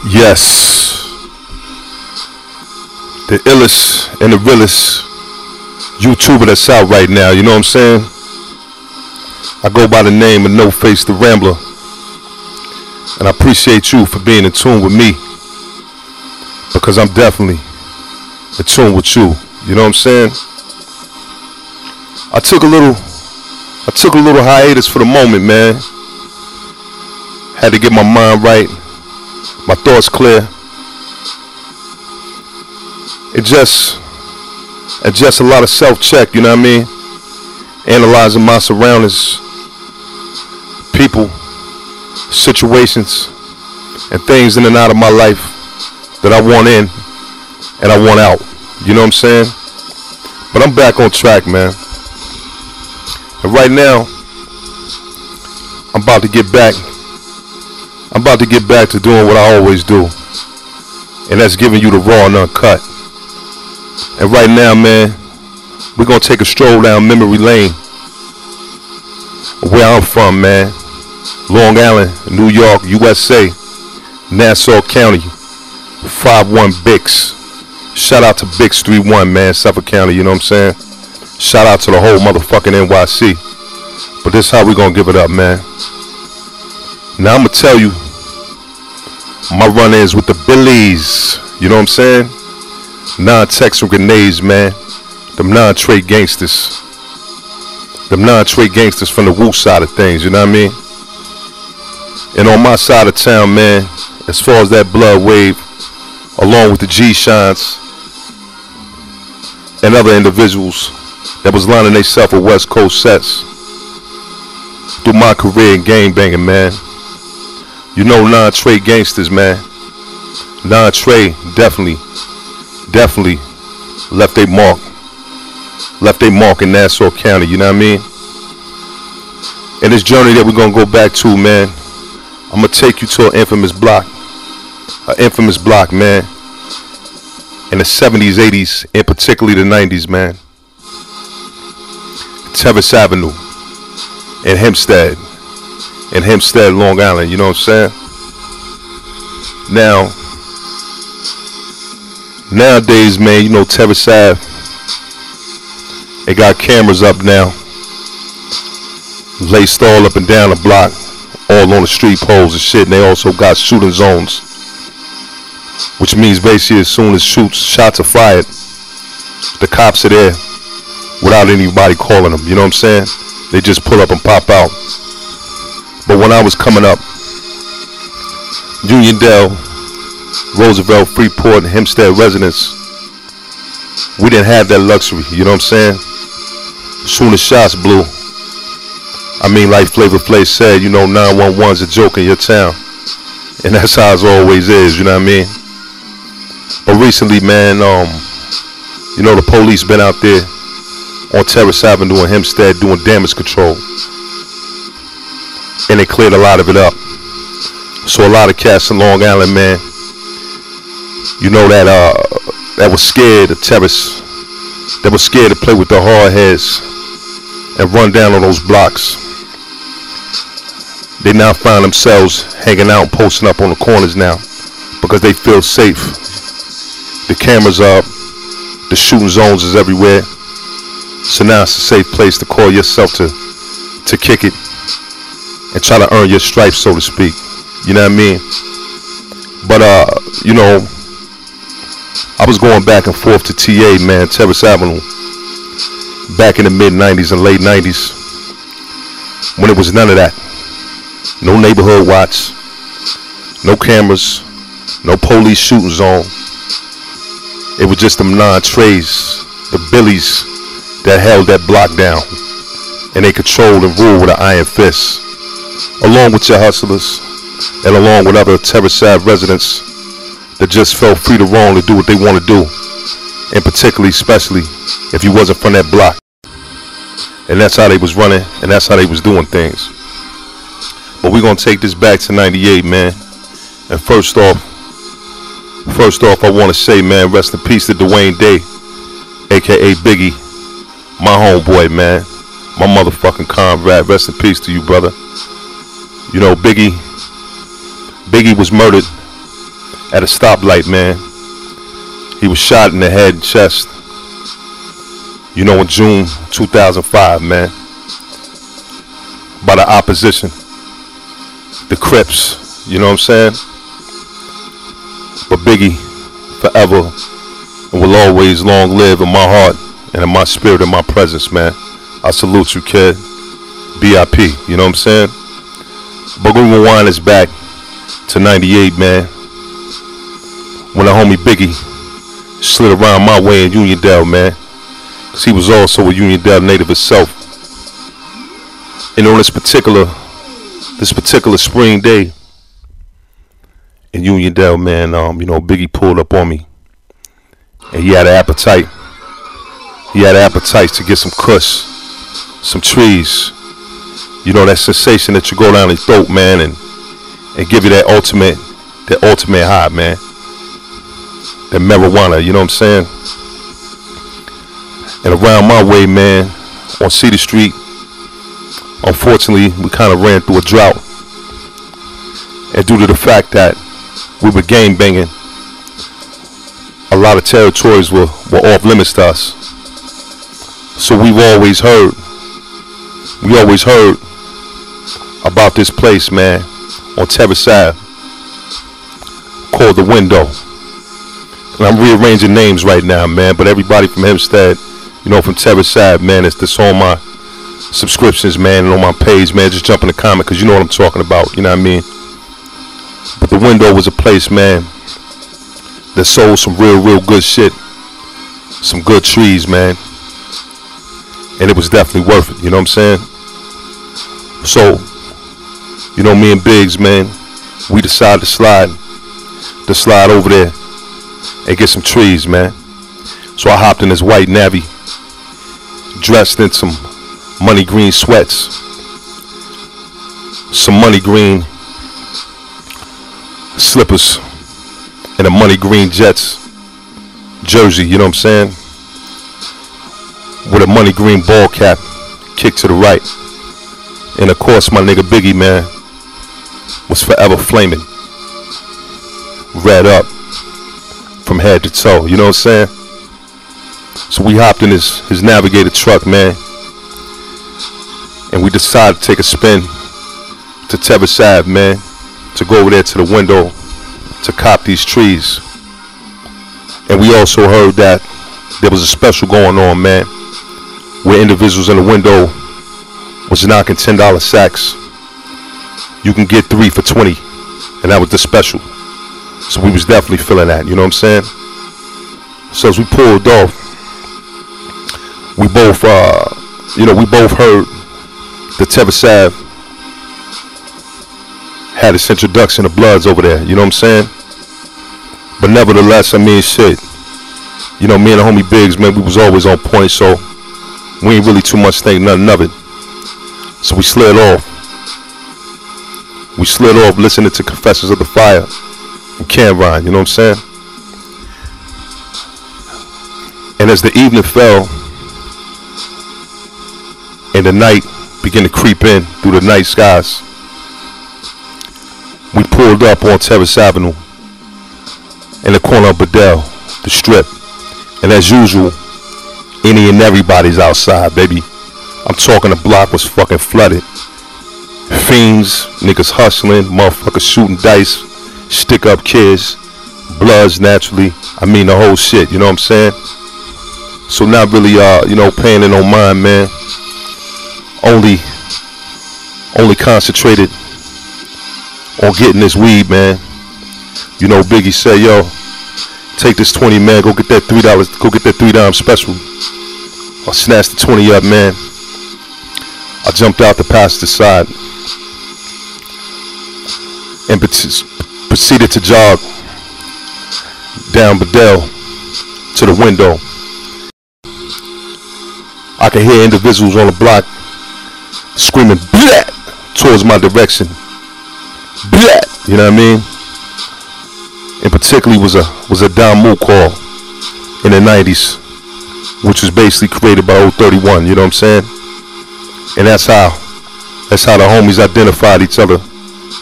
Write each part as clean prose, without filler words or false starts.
Yes, the illest and the realest YouTuber that's out right now, you know what I'm saying? I go by the name of No Face the Rambler, and I appreciate you for being in tune with me, because I'm definitely in tune with you, you know what I'm saying? I took a little hiatus for the moment, man. Had to get my mind right, my thoughts clear. It's just a lot of self-check, you know what I mean? Analyzing my surroundings, people, situations, and things in and out of my life that I want in and I want out. You know what I'm saying? But I'm back on track, man. And right now, I'm about to get back to doing what I always do. And that's giving you the raw and uncut. And right now, man, we're going to take a stroll down memory lane. Where I'm from, man. Long Island, New York, USA. Nassau County. 51 Bix. Shout out to Bix 31, man. Suffolk County, you know what I'm saying? Shout out to the whole motherfucking NYC. But this is how we going to give it up, man. Now, I'm going to tell you my run-ins with the Billies. You know what I'm saying? Non-Texan grenades, man. Them non-trade gangsters. Them non-trade gangsters from the Wu side of things, you know what I mean? And on my side of town, man, as far as that blood wave, along with the G-Shines and other individuals that was lining themselves with West Coast sets through my career in gang banging, man. You know, non-trade gangsters, man. Non-trade definitely left their mark in Nassau County, you know what I mean? And this journey that we're gonna go back to, man, I'm gonna take you to an infamous block, man, in the 70s, 80s, and particularly the 90s, man. Terrace Avenue in Hempstead, Long Island, you know what I'm saying? Nowadays, man, you know, Terrace Ave, they got cameras up now, laced all up and down the block, all on the street poles and shit, and they also got shooting zones, which means basically as soon as shots are fired, the cops are there without anybody calling them, you know what I'm saying? They just pull up and pop out. But when I was coming up, Uniondale, Roosevelt, Freeport, and Hempstead residents, we didn't have that luxury, you know what I'm saying? As soon as shots blew, I mean, like Flavor Flav said, you know, 911's a joke in your town. And that's how it always is, you know what I mean? But recently, man, you know, the police been out there on Terrace Avenue in Hempstead doing damage control. And they cleared a lot of it up. So a lot of cats in Long Island, man, you know, that was scared of Terrace, that was scared to play with the hard heads and run down on those blocks. They now find themselves hanging out and posting up on the corners now because they feel safe. The cameras are up, the shooting zones is everywhere. So now it's a safe place to call yourself to kick it and try to earn your stripes, so to speak. You know what I mean? But you know, I was going back and forth to TA, man, Terrace Avenue, back in the mid-90s and late 90s, when it was none of that. No neighborhood watch, no cameras, no police shooting zone. It was just them non-trays, the Billies, that held that block down, and they controlled and ruled with an iron fist, along with your hustlers and along with other Terrace Ave residents that just felt free to roam to do what they want to do, and particularly, especially if you wasn't from that block. And that's how they was running, and that's how they was doing things. But we're gonna take this back to '98, man. And first off, I want to say, man, rest in peace to Dwayne Day, aka Biggie, my homeboy, man. my motherfucking comrade. Rest in peace to you, brother. You know, Biggie was murdered at a stoplight, man. He was shot in the head and chest, you know, in June 2005, man, by the opposition, the Crips, you know what I'm saying? But Biggie forever and will always long live in my heart and in my spirit and my presence, man. I salute you, kid. BIP, you know what I'm saying? But we're gonna rewind us back to 98, man, when the homie Biggie slid around my way in Uniondale, man, because he was also a Uniondale native himself. And on this particular spring day in Uniondale, man, you know, Biggie pulled up on me, and he had an appetite. He had an appetite to get some kush, some trees. You know, that sensation that you go down your throat, man, and give you that ultimate high, man. That marijuana, you know what I'm saying? And around my way, man, on Cedar Street, unfortunately, we kind of ran through a drought. And due to the fact that we were gang banging, a lot of territories were off limits to us. So we always heard about this place, man, on Terrace Ave, called The Window. And I'm rearranging names right now, man, but everybody from Hempstead, you know, from Terrace Ave, man, it's this on my subscriptions, man, and on my page, man. Just jump in the comment, because you know what I'm talking about, you know what I mean? But The Window was a place, man, that sold some real good shit, some good trees, man, and it was definitely worth it, you know what I'm saying? So, you know, me and Biggs, man, we decided to slide over there and get some trees, man. So I hopped in this white navy, dressed in some money green sweats, some money green slippers, and a money green Jets jersey, you know what I'm saying? With a money green ball cap, kicked to the right. And of course, my nigga Biggie, man, was forever flaming, red up from head to toe, you know what I'm saying? So we hopped in his Navigator truck, man, and we decided to take a spin to Terrace Ave, man, to go over there to The Window to cop these trees. And we also heard that there was a special going on, man, where individuals in The Window was knocking $10 sacks. You can get 3 for 20, and that was the special. So we was definitely feeling that, you know what I'm saying? So as we pulled off, we both heard that Terrace Ave had its introduction of Bloods over there, you know what I'm saying? But nevertheless, I mean, shit, you know, me and the homie Biggs, man, we was always on point, so we ain't really too much think nothing of it. So we slid off. We slid off listening to Confessors of the Fire and Cameron, you know what I'm saying? And as the evening fell and the night began to creep in through the night skies, we pulled up on Terrace Avenue in the corner of Bedell, the Strip. And as usual, any and everybody's outside, baby. I'm talking the block was fucking flooded. Fiends, niggas hustling, motherfuckers shooting dice, stick up kids, Bloods naturally. I mean the whole shit, you know what I'm saying? So not really you know, paying it no mind, man. Only concentrated on getting this weed, man. You know, Biggie said, yo, take this 20, man, go get that $3, go get that $3 special. I snatched the 20 up, man. I jumped out the passenger side and proceeded to jog down Bedell to the Window. I could hear individuals on the block screaming "Blah!" towards my direction. Blah! You know what I mean? And particularly was a Damu call in the 90s, which was basically created by 031, you know what I'm saying? And that's how the homies identified each other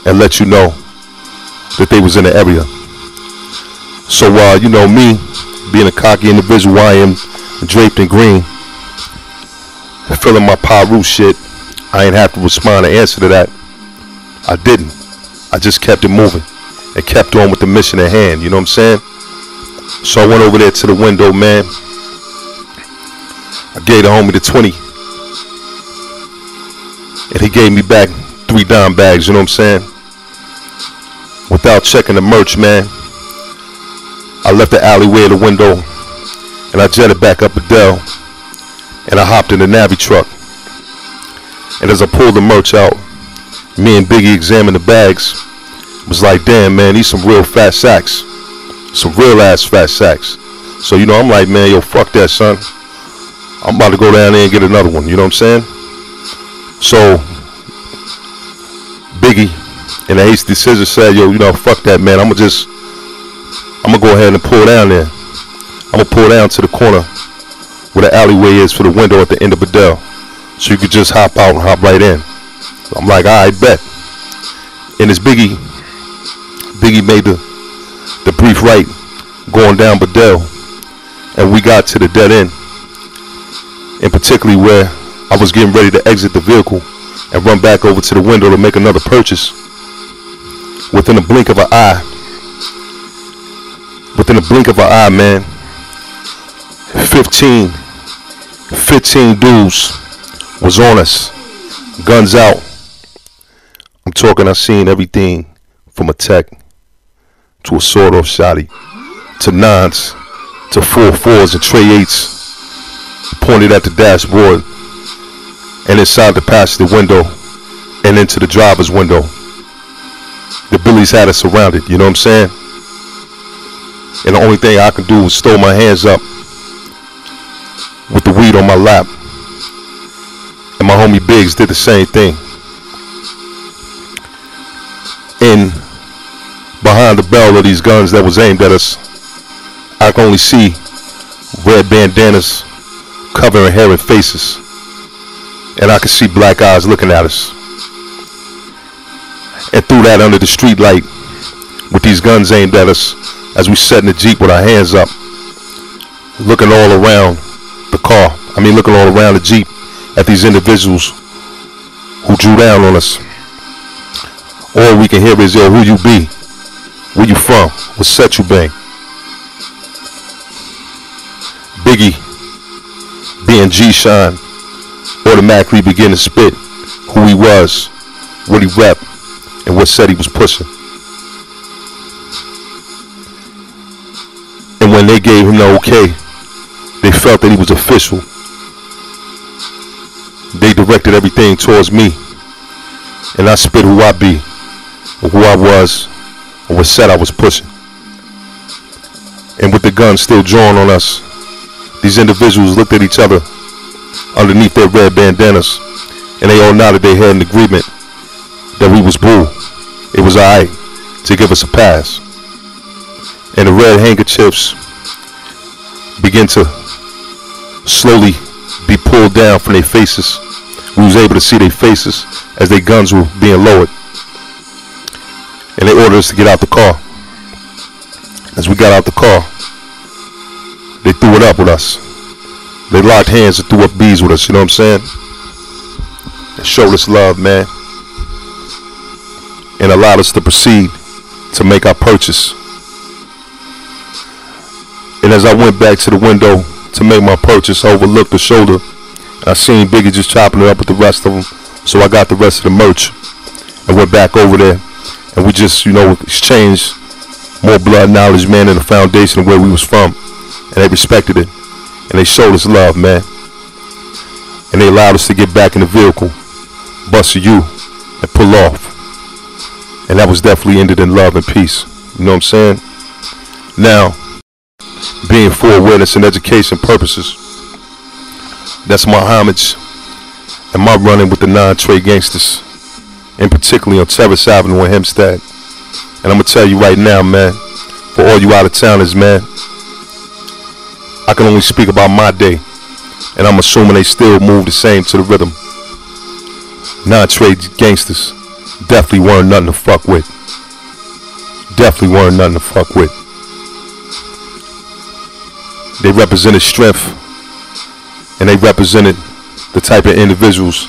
and let you know that they was in the area. So you know, me being a cocky individual I am, draped in green, feeling my Paru shit, I ain't have to respond and answer to that. I didn't. I just kept it moving and kept on with the mission at hand, you know what I'm saying? So I went over there to the window, man. I gave the homie the 20. And he gave me back 3 dime bags, you know what I'm saying? Without checking the merch, man. I left the alleyway of the window and I jetted back up Adele and I hopped in the Navy truck. And as I pulled the merch out, me and Biggie examined the bags. It was like, damn, man, these some real fat sacks. Some real ass fat sacks. So, you know, I'm like, man, yo, fuck that, son. I'm about to go down there and get another one, you know what I'm saying? So, Biggie, in a hasty decision, said, yo, you know, fuck that, man. I'm gonna go ahead and pull down there. I'm gonna pull down to the corner where the alleyway is for the window at the end of Bedell. So you could just hop out and hop right in. So I'm like, all right, bet. And as Biggie made the brief right going down Bedell, and we got to the dead end, and particularly where I was getting ready to exit the vehicle and run back over to the window to make another purchase. Within a blink of an eye, man, 15 dudes was on us, guns out. I'm talking, I seen everything from a tech to a sawed-off shotty to 9s to 4.4s and tray 8s pointed at the dashboard and inside the passenger window and into the driver's window. The Billies had us surrounded, you know what I'm saying? And the only thing I could do was throw my hands up with the weed on my lap. And my homie Biggs did the same thing. And behind the barrel of these guns that was aimed at us, I could only see red bandanas covering hair and faces. And I could see black eyes looking at us. And through that, under the street light, with these guns aimed at us, as we sat in the Jeep with our hands up, looking all around the car, looking all around the Jeep at these individuals who drew down on us. All we can hear is, yo, who you be? Where you from? What set you bang? Biggie, being G-Shine, automatically began to spit who he was, what he rep, and what set he was pushing. And when they gave him the okay, they felt that he was official. They directed everything towards me. And I spit who I be, or who I was, or what set I was pushing. And with the gun still drawn on us, these individuals looked at each other underneath their red bandanas, and they all nodded their head in agreement that we was boo. It was alright to give us a pass. And the red handkerchiefs began to slowly be pulled down from their faces. We was able to see their faces as their guns were being lowered. And they ordered us to get out the car. As we got out the car, they threw it up with us. They locked hands and threw up bees with us, you know what I'm saying? They showed us love, man. And allowed us to proceed to make our purchase. And as I went back to the window to make my purchase, I overlooked the shoulder. I seen Biggie just chopping it up with the rest of them. So I got the rest of the merch and went back over there. And we just, exchanged more blood knowledge, man, and the foundation of where we was from. And they respected it. And they showed us love, man. And they allowed us to get back in the vehicle, bust a U, and pull off. And that was definitely ended in love and peace. You know what I'm saying? Now, being for awareness and education purposes, that's my homage and my running with the non-trade gangsters, and particularly on Terrace Avenue in Hempstead. And I'm going to tell you right now, man, for all you out-of-towners, man, I can only speak about my day, and I'm assuming they still move the same to the rhythm. Non-trade gangsters definitely weren't nothing to fuck with. Definitely weren't nothing to fuck with. They represented strength, and they represented the type of individuals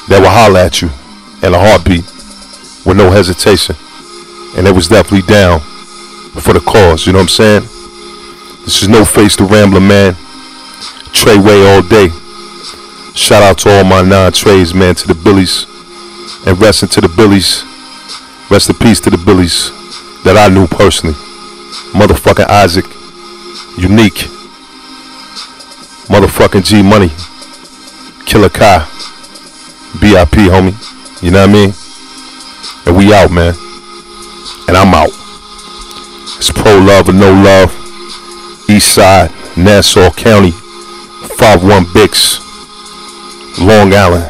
that will holler at you in a heartbeat with no hesitation. And they was definitely down for the cause, you know what I'm saying? This is No Face the Rambler, man. Treyway all day. Shout out to all my non-trades, man, to the Billies. And rest into the Billies. Rest in peace to the Billies that I knew personally. Motherfucking Isaac. Unique. Motherfucking G Money. Killer Kai. BIP, homie. You know what I mean? And we out, man. And I'm out. It's pro love or no love. East Side, Nassau County, 51 Bix, Long Island,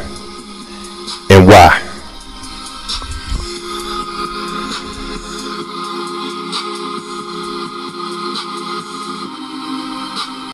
NY.